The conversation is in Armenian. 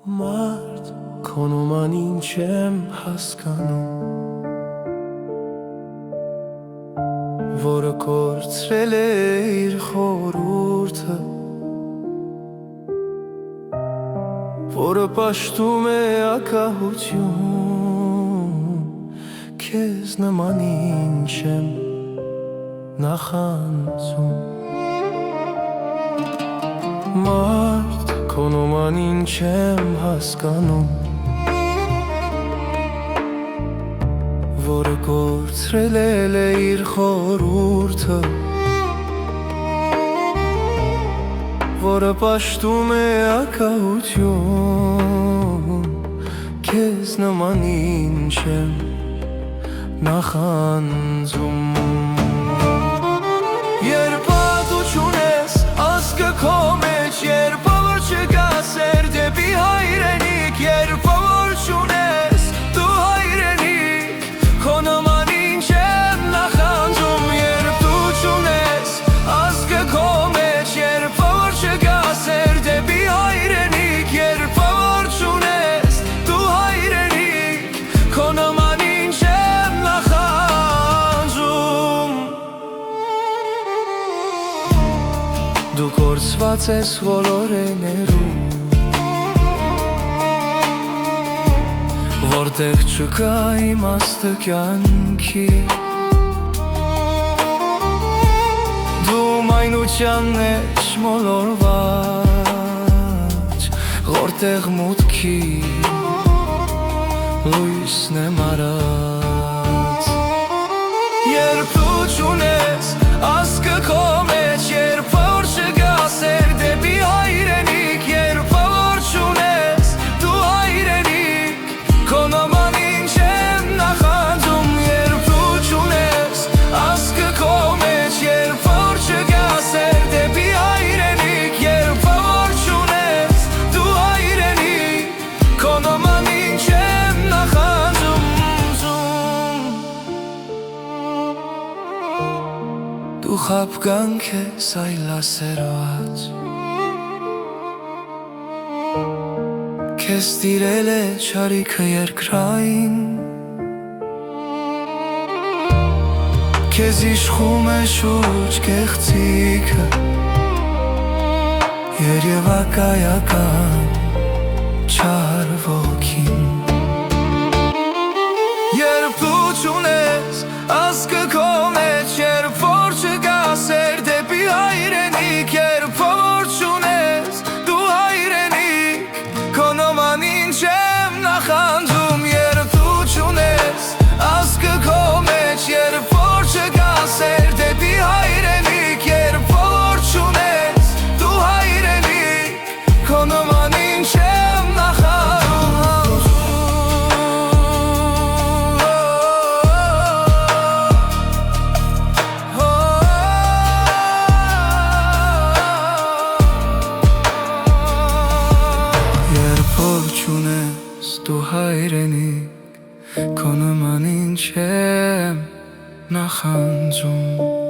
Մարդ քոնոման ինչ եմ հասկանում, որը կորցրել է իր խորհուրդը, որը պաշտում է ակահություն, քեզ նման ինչ եմ նախանձում։ Մարդ քոնոման ինչ եմ հասկանում, որը կորցրել է իր խորհուրդը, որը պաշտում է ակահություն, քեզ նման ինչ եմ նախանձում։ Երբ դու չունես ազգը քո մեջ, երբ որ չկա սեր դեպի հայրենիք, երբ որ չունես դու հայրենիք, քո նման ինչ եմ նախանձում։ Երբ դու չունես ազգը քո մեջ, երբ որ չկա սեր դեպի հայրենիք, երբ որ չունես դու հայրենիք, քո նման ինչ եմ նախանձում։ Դու կորցված ես ոլորեներում, որտեղ չկա իմաստը կյանքի, դու մայնության մեջ մոլորված, որտեղ մուտքի լույսն է մարած։ Երբ դու չունես ազգը քո մեջ, երբ որ չկա սեր դեպի հայրենիք, երբ որ չունես դու հայրենիք, քո նման ինչ եմ նախանձում։ Երբ դու չունես ազգը քո մեջ, երբ որ չկա սեր դեպի հայրենիք, երբ որ չունես դու հայրենիք, քո նման ինչ եմ նախանձում։ Դու խաբկանք ես այլասերված, քեզ տիրել է չարիքը երկրային, քեզ իշխում է շուրջ կեղծիքը, երևակայական չար ոգին։ Երբ դու չունես ազգը քո մեջ, երբ որ չկա սեր դեպի հայրենիք, երբ որ չունես դու հայրենիք, քո նման ինչ եմ նախանձում։ Երբ դու չունես ազգը քո մեջ, երբ որ չկա սեր դեպի հայրենիք, երբ որ չունես դու հայրենիք, քո նման ինչ եմ նախանձում։ Երբ որ չունես դու հայրենիք, քո նման ինչ եմ նախանձում։